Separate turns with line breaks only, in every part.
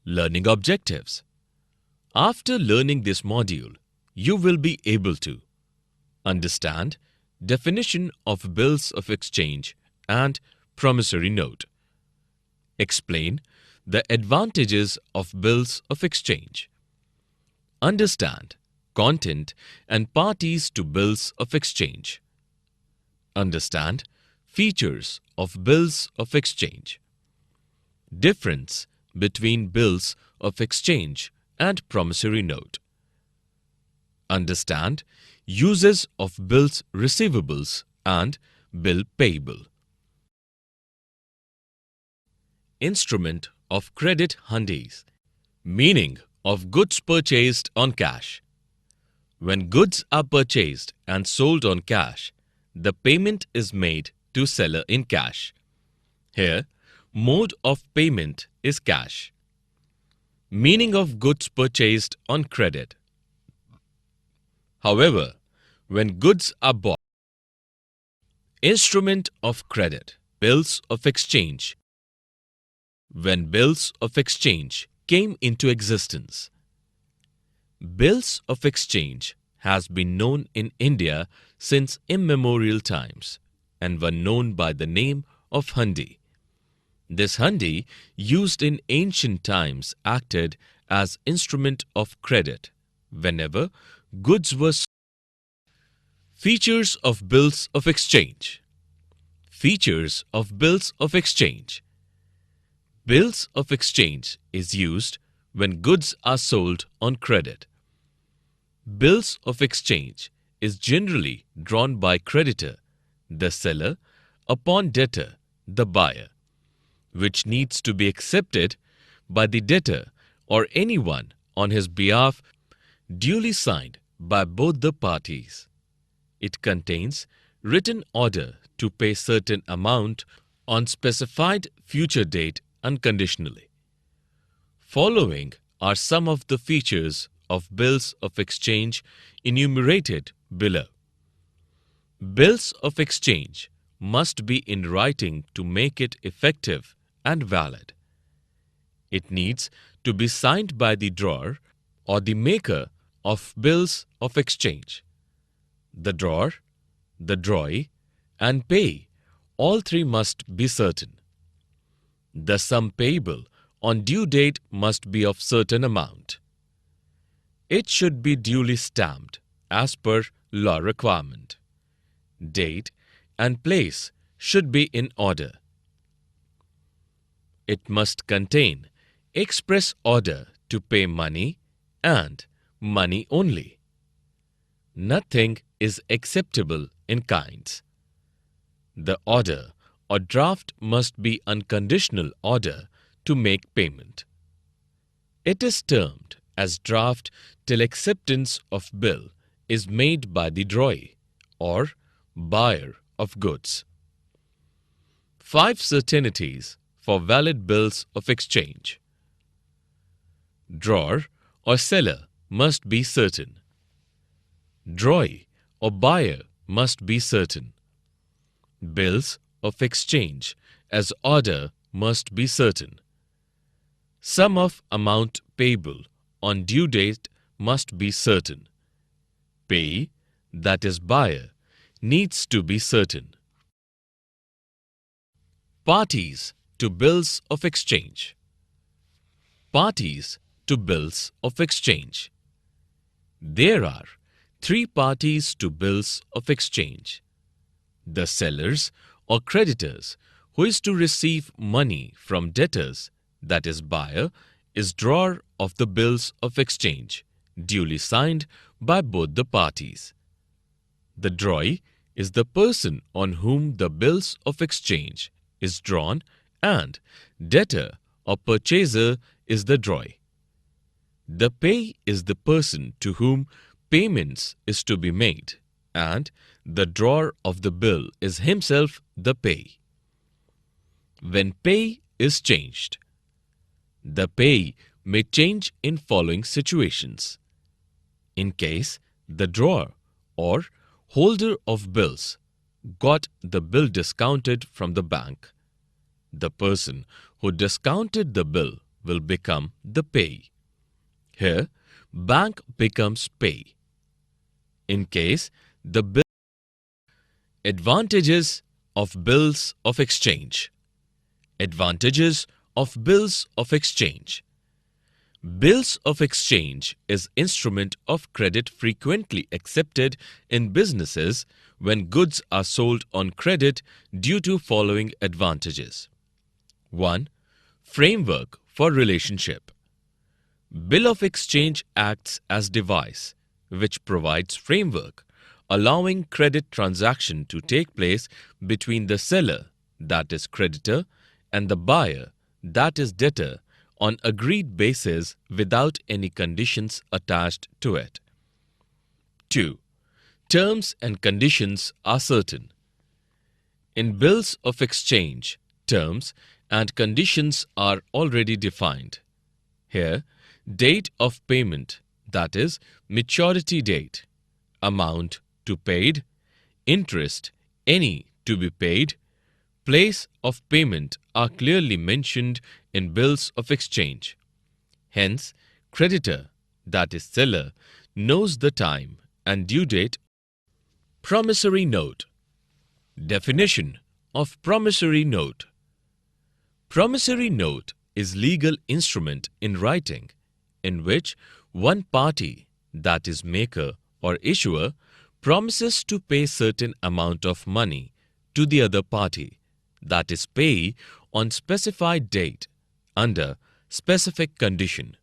Learning objectives. After learning this module, you will be able to understand definition of bills of exchange and promissory note. Explain the advantages of bills of exchange. Understand content and parties to bills of exchange. Understand features of bills of exchange. Difference between bills of exchange and promissory note. Understand uses of bills receivables and bill payable. Instrument of credit hundies. Meaning of goods purchased on cash. When goods are purchased and sold on cash, the payment is made to seller in cash. Here, mode of payment is cash. Meaning of goods purchased on credit. However, when goods are bought, instrument of credit, bills of exchange. When bills of exchange came into existence. Bills of exchange has been known in India since immemorial times and were known by the name of hundi. This hundi, used in ancient times, acted as instrument of credit whenever goods were sold. Features of bills of exchange. Features of bills of exchange. Bills of exchange is used when goods are sold on credit. Bills of exchange is generally drawn by creditor, the seller, upon debtor, the buyer, which needs to be accepted by the debtor or anyone on his behalf, duly signed by both the parties. It contains written order to pay certain amount on specified future date unconditionally. Following are some of the features of bills of exchange enumerated below. Bills of exchange must be in writing to make it effective and valid. It needs to be signed by the drawer or the maker of bills of exchange. The drawer, the drawee, and payee, all three must be certain. The sum payable on due date must be of certain amount. It should be duly stamped as per law requirement. Date and place should be in order. It must contain express order to pay money and money only. Nothing is acceptable in kinds. The order or draft must be unconditional order to make payment. It is termed as draft till acceptance of bill is made by the drawee or buyer of goods. 5 certainties for valid bills of exchange. Drawer or seller must be certain. Drawee or buyer must be certain. Bills of exchange as order must be certain. Sum of amount payable on due date must be certain. Payee, that is buyer, needs to be certain. Parties to bills of exchange. Parties to bills of exchange. There are 3 parties to bills of exchange. The sellers or creditors who is to receive money from debtors, that is buyer, is drawer of the bills of exchange, duly signed by both the parties. The drawee is the person on whom the bills of exchange is drawn, and debtor or purchaser is the drawee. The payee is the person to whom payments is to be made, and the drawer of the bill is himself the payee. When payee is changed, the payee may change in following situations. In case the drawer or holder of bills got the bill discounted from the bank, the person who discounted the bill will become the pay. Here, bank becomes pay. In case the bill. Advantages of bills of exchange. Advantages of bills of exchange. Bills of exchange is instrument of credit frequently accepted in businesses when goods are sold on credit due to following advantages. 1. Framework for relationship. Bill of exchange acts as device which provides framework allowing credit transaction to take place between the seller, that is creditor, and the buyer, that is debtor, on agreed basis without any conditions attached to it. 2. Terms and conditions are certain. In bills of exchange, terms and conditions are already defined. Here, date of payment, that is, maturity date, amount to paid, interest, any to be paid, place of payment are clearly mentioned in bills of exchange. Hence, creditor, that is seller, knows the time and due date. Promissory note. Definition of promissory note. Promissory note is legal instrument in writing in which one party, that is maker or issuer, promises to pay certain amount of money to the other party, that is payee, on specified date under specific condition.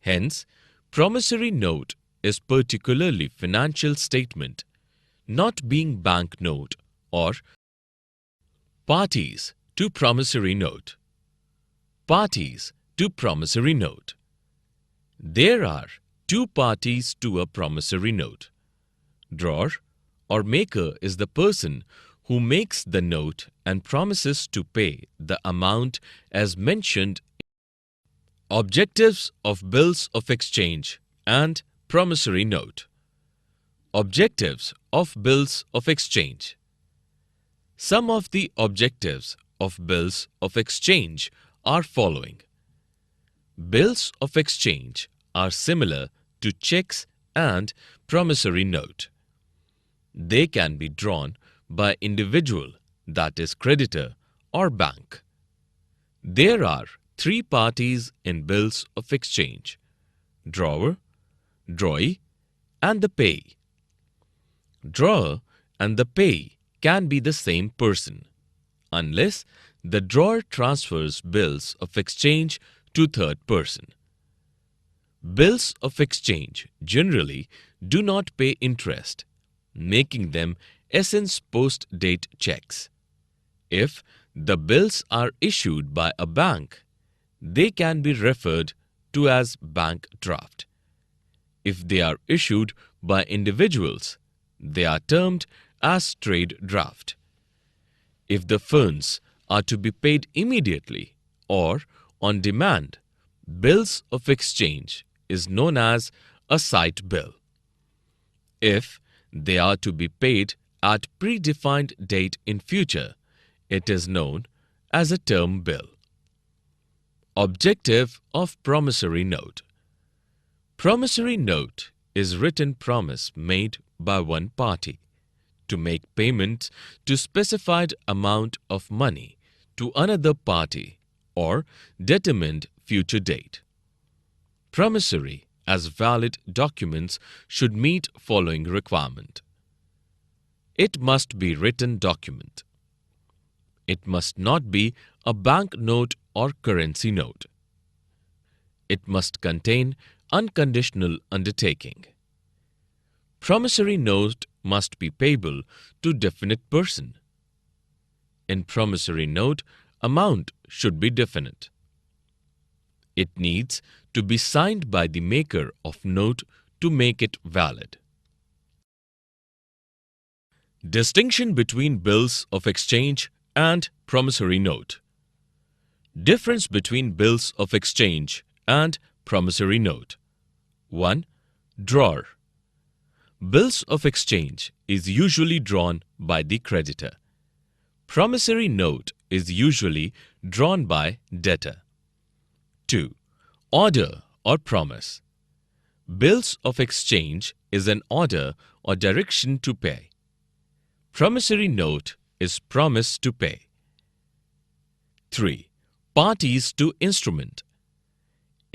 Hence, promissory note is particularly financial statement, not being bank note or parties to promissory note. Parties to promissory note. There are two parties to a promissory note. Drawer or maker is the person who makes the note and promises to pay the amount as mentioned. Objectives of bills of exchange and promissory note. Objectives of bills of exchange. Some of the objectives of bills of exchange are following. Bills of exchange are similar to checks and promissory note. They can be drawn by individual, that is creditor, or bank. There are three parties in bills of exchange: drawer, drawee, and the payee. Drawer and the payee can be the same person, unless the drawer transfers bills of exchange to third person. Bills of exchange generally do not pay interest, making them essence post-date checks. If the bills are issued by a bank, they can be referred to as bank draft. If they are issued by individuals, they are termed as trade draft. If the funds are to be paid immediately or on demand, bills of exchange is known as a sight bill. If they are to be paid at predefined date in future, it is known as a term bill. Objective of promissory note. Promissory note is written promise made by one party to make payment to specified amount of money to another party or determined future date. Promissory as valid documents should meet following requirement. It must be written document. It must not be a bank note or currency note. It must contain unconditional undertaking. Promissory note must be payable to definite person. In promissory note, amount should be definite. It needs to be signed by the maker of note to make it valid. Distinction between bills of exchange and promissory note. Difference between bills of exchange and promissory note. 1. Drawer. Bills of exchange is usually drawn by the creditor. Promissory note is usually drawn by debtor. 2. Order or promise. Bills of exchange is an order or direction to pay. Promissory note is promise to pay. 3. Parties to instrument.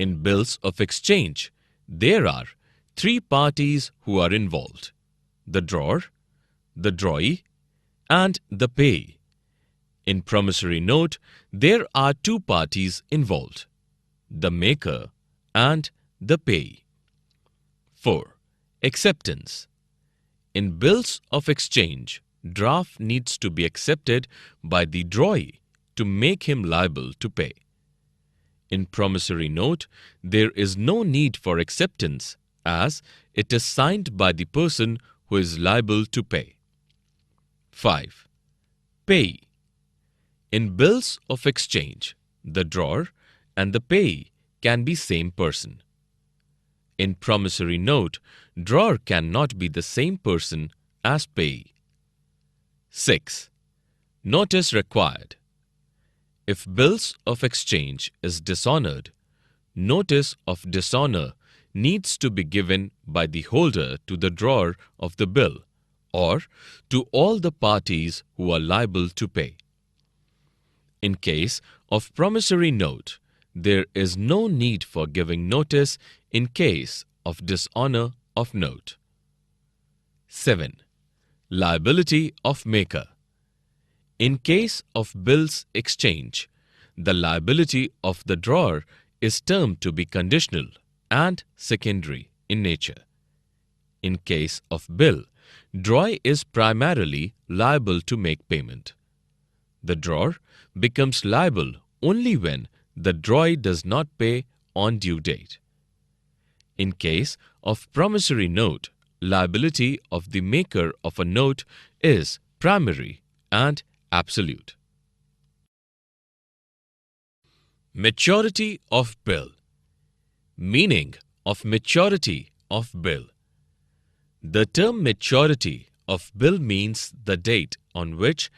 In bills of exchange, there are 3 parties who are involved: the drawer, the drawee, and the payee. In promissory note, there are 2 parties involved: the maker and the payee. 4. Acceptance. In bills of exchange, draft needs to be accepted by the drawee to make him liable to pay. In promissory note, there is no need for acceptance as it is signed by the person who is liable to pay. 5. Payee. In bills of exchange, the drawer and the payee can be same person. In promissory note, drawer cannot be the same person as payee. 6. Notice required. If bills of exchange is dishonored, notice of dishonor needs to be given by the holder to the drawer of the bill or to all the parties who are liable to pay. In case of promissory note, there is no need for giving notice in case of dishonor of note. 7. Liability of maker. In case of bills exchange, the liability of the drawer is termed to be conditional and secondary in nature. In case of bill, drawee is primarily liable to make payment. The drawer becomes liable only when the drawee does not pay on due date. In case of promissory note, liability of the maker of a note is primary and absolute. Maturity of bill. Meaning of maturity of bill. The term maturity of bill means the date on which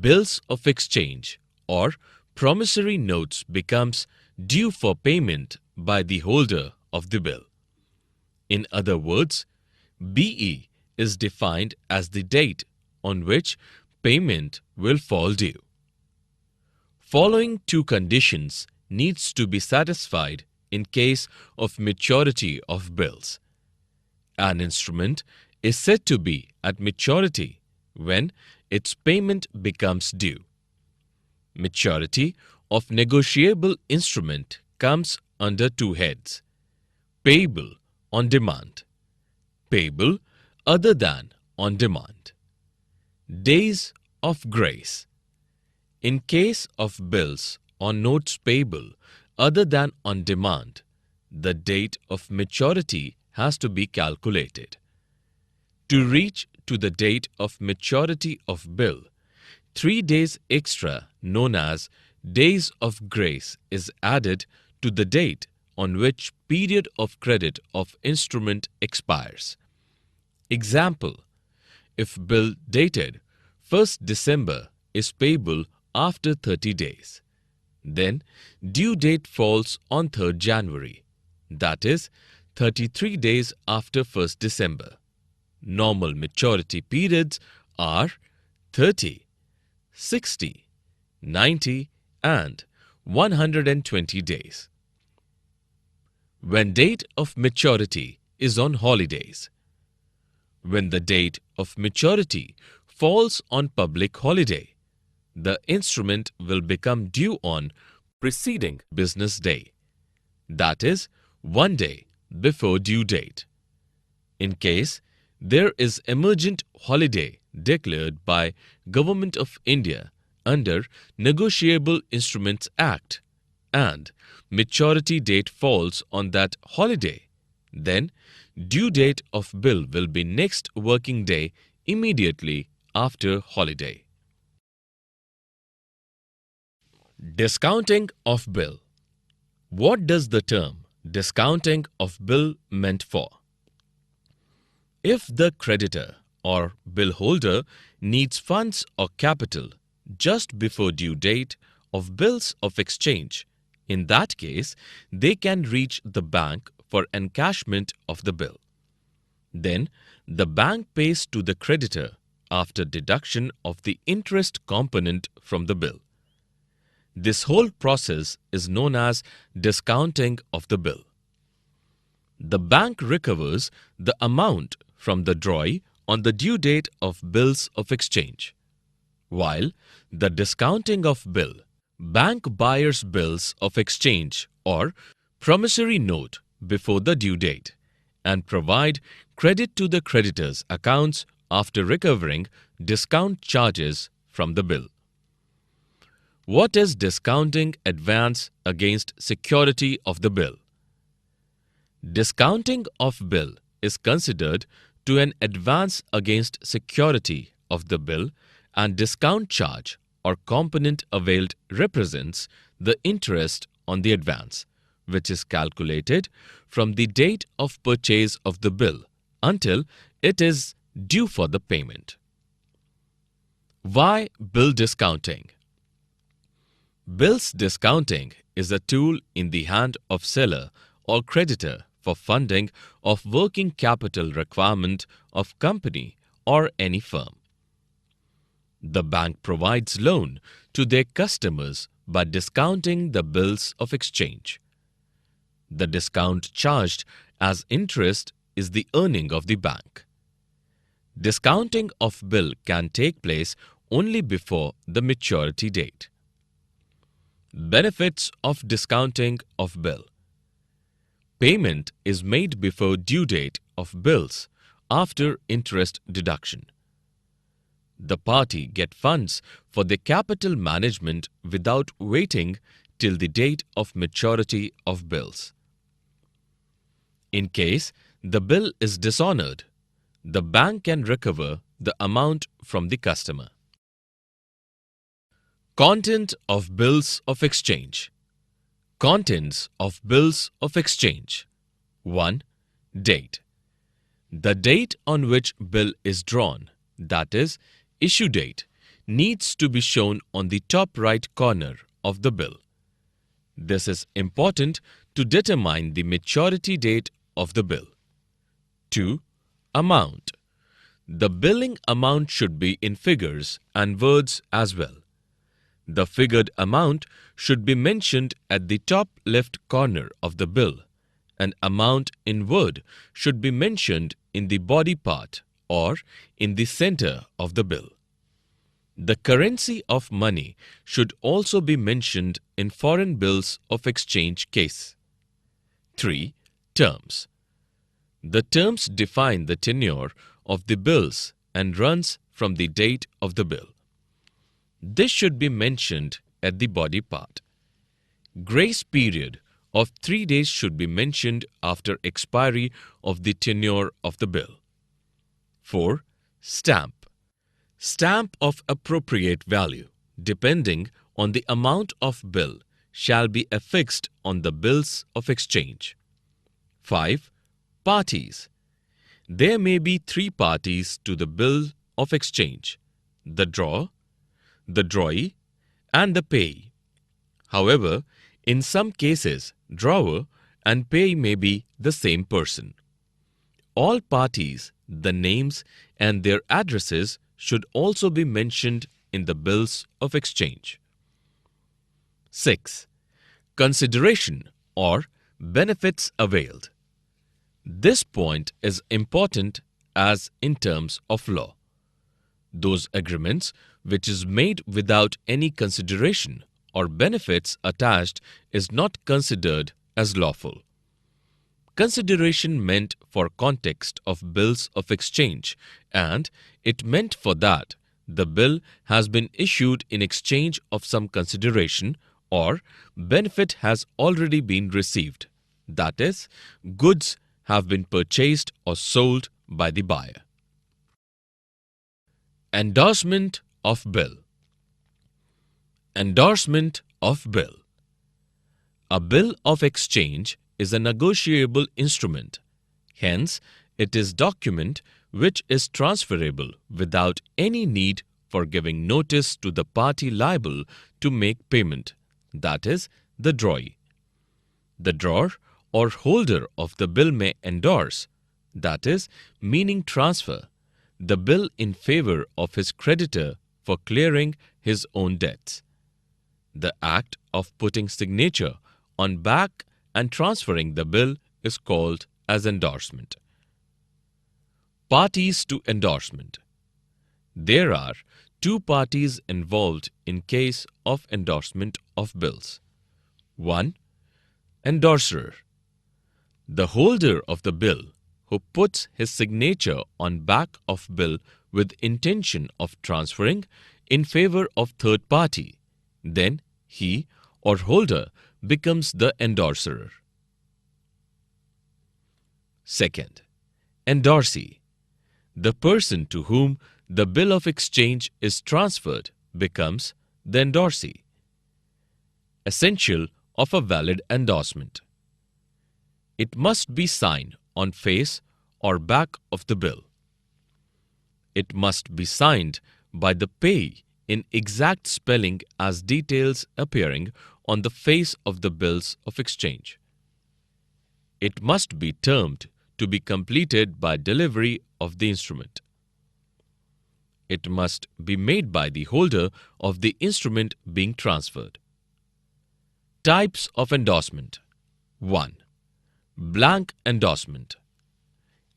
bills of exchange or promissory notes becomes due for payment by the holder of the bill. In other words, BE is defined as the date on which payment will fall due. Following 2 conditions needs to be satisfied in case of maturity of bills. An instrument is said to be at maturity when its payment becomes due. Maturity of negotiable instrument comes under 2 heads: payable on demand, payable other than on demand. Days of grace. In case of bills or notes payable other than on demand, the date of maturity has to be calculated. To reach to the date of maturity of bill, 3 days extra, known as days of grace, is added to the date on which period of credit of instrument expires. Example: if bill dated 1st December is payable after 30 days, then due date falls on 3rd January, that is 33 days after 1st December. Normal maturity periods are 30, 60, 90 and 120 days. When date of maturity is on holidays. When the date of maturity falls on public holiday, the instrument will become due on preceding business day, that is, 1 day before due date. In case there is emergent holiday declared by Government of India under Negotiable Instruments Act and maturity date falls on that holiday, then due date of bill will be next working day immediately after holiday. Discounting of bill. What does the term discounting of bill meant for? If the creditor or bill holder needs funds or capital just before due date of bills of exchange In that case, they can reach the bank for encashment of the bill. Then, the bank pays to the creditor after deduction of the interest component from the bill. This whole process is known as discounting of the bill. The bank recovers the amount from the drawee on the due date of bills of exchange, while the discounting of bill, bank buyers bills of exchange or promissory note before the due date, and provide credit to the creditor's accounts after recovering discount charges from the bill. What is discounting advance against security of the bill? Discounting of bill is considered to an advance against security of the bill, and discount charge or component availed represents the interest on the advance, which is calculated from the date of purchase of the bill until it is due for the payment. Why bill discounting? Bills discounting is a tool in the hand of seller or creditor for funding of working capital requirement of company or any firm. The bank provides loan to their customers by discounting the bills of exchange. The discount charged as interest is the earning of the bank. Discounting of bill can take place only before the maturity date. Benefits of discounting of bill. Payment is made before due date of bills after interest deduction. The party get funds for their capital management without waiting till the date of maturity of bills. In case the bill is dishonored, the bank can recover the amount from the customer. Content of bills of exchange. Contents of bills of exchange. 1. Date. The date on which bill is drawn, that is, issue date, needs to be shown on the top right corner of the bill. This is important to determine the maturity date of the bill. 2. Amount. The billing amount should be in figures and words as well. The figured amount should be mentioned at the top left corner of the bill, and amount in word should be mentioned in the body part or in the center of the bill. The currency of money should also be mentioned in foreign bills of exchange case. 3. Terms. The terms define the tenure of the bills and runs from the date of the bill. This should be mentioned at the body part. Grace period of 3 days should be mentioned after expiry of the tenure of the bill. 4. Stamp. Stamp of appropriate value, depending on the amount of bill, shall be affixed on the bills of exchange. 5. Parties. There may be 3 parties to the bill of exchange: the drawer, the drawee, and the payee. However, in some cases, drawer and payee may be the same person. All parties, the names and their addresses should also be mentioned in the bills of exchange. 6. Consideration or benefits availed. This point is important as in terms of law. Those agreements which is made without any consideration or benefits attached is not considered as lawful. Consideration meant for context of bills of exchange, and it meant for that the bill has been issued in exchange of some consideration or benefit has already been received, that is, goods have been purchased or sold by the buyer. Endorsement of bill. Endorsement of bill. A bill of exchange is a negotiable instrument. Hence, it is document which is transferable without any need for giving notice to the party liable to make payment, that is, the drawee. The drawer or holder of the bill may endorse, that is, meaning transfer, the bill in favor of his creditor for clearing his own debts. The act of putting signature on back and transferring the bill is called as endorsement. Parties to endorsement. There are two parties involved in case of endorsement of bills. 1. Endorser. The holder of the bill who puts his signature on back of bill with intention of transferring in favor of third party. Then he or holder becomes the endorser. Second, endorsee. The person to whom the bill of exchange is transferred becomes the endorsee. Essential of a valid endorsement. It must be signed on face or back of the bill. It must be signed by the payee in exact spelling as details appearing on the face of the bills of exchange. It must be termed to be completed by delivery of the instrument. It must be made by the holder of the instrument being transferred. Types of endorsement. 1. Blank endorsement.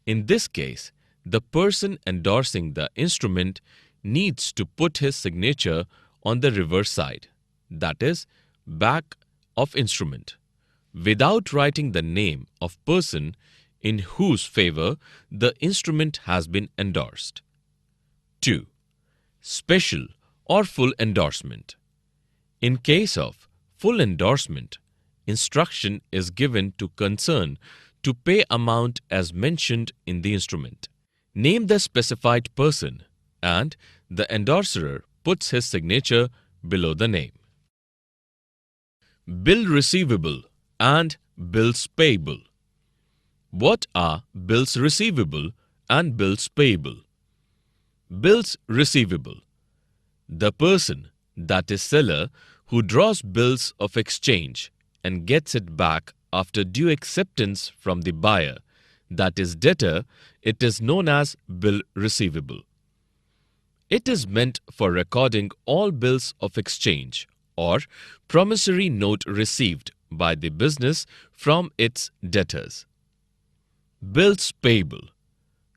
In this case, the person endorsing the instrument needs to put his signature on the reverse side, that is, back of instrument, without writing the name of person in whose favor the instrument has been endorsed. 2. Special or full endorsement. In case of full endorsement, instruction is given to concern to pay amount as mentioned in the instrument. Name the specified person and the endorser puts his signature below the name. Bill receivable and bills payable. What are bills receivable and bills payable? Bills receivable. The person, that is seller, who draws bills of exchange and gets it back after due acceptance from the buyer, that is debtor, it is known as bill receivable. It is meant for recording all bills of exchange or promissory note received by the business from its debtors. Bills payable.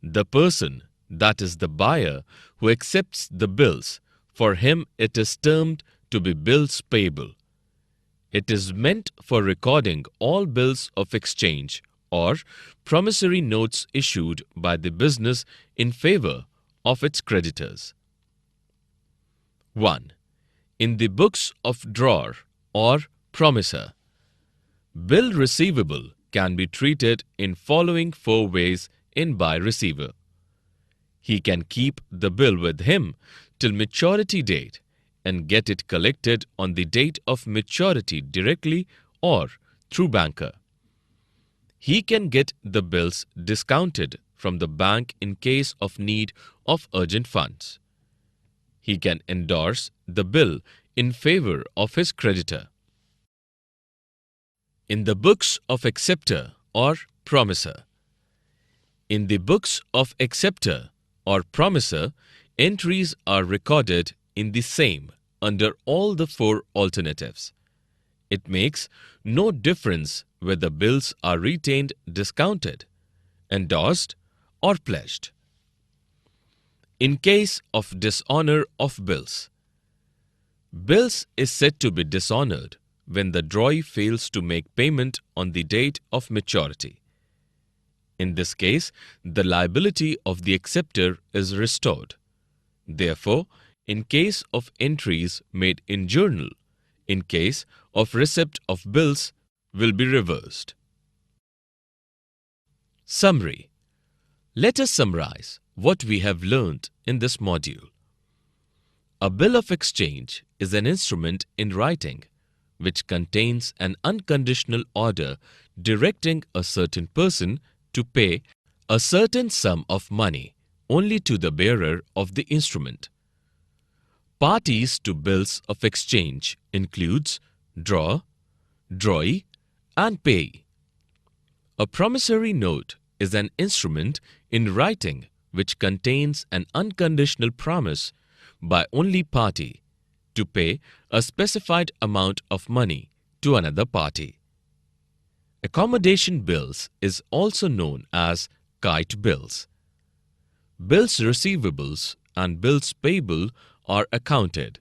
The person, that is the buyer, who accepts the bills, for him it is termed to be bills payable. It is meant for recording all bills of exchange or promissory notes issued by the business in favor of its creditors. 1. In the books of drawer or promisor. Bill receivable can be treated in following 4 ways in by receiver. He can keep the bill with him till maturity date and get it collected on the date of maturity directly or through banker. He can get the bills discounted from the bank in case of need of urgent funds. He can endorse the bill in favor of his creditor. In the books of acceptor or promisor. In the books of acceptor or promisor, entries are recorded in the same under all the 4 alternatives. It makes no difference whether bills are retained discounted, endorsed, or pledged. In case of dishonor of bills. Bills is said to be dishonored when the drawee fails to make payment on the date of maturity. In this case, the liability of the acceptor is restored. Therefore, in case of entries made in journal, in case of receipt of bills, will be reversed. Summary. Let us summarize what we have learned in this module. A bill of exchange is an instrument in writing which contains an unconditional order directing a certain person to pay a certain sum of money only to the bearer of the instrument. Parties to bills of exchange includes drawer, drawee, and payee. A promissory note is an instrument in writing which contains an unconditional promise by only party to pay a specified amount of money to another party. Accommodation bills is also known as kite bills. Bills receivables and bills payable are accounted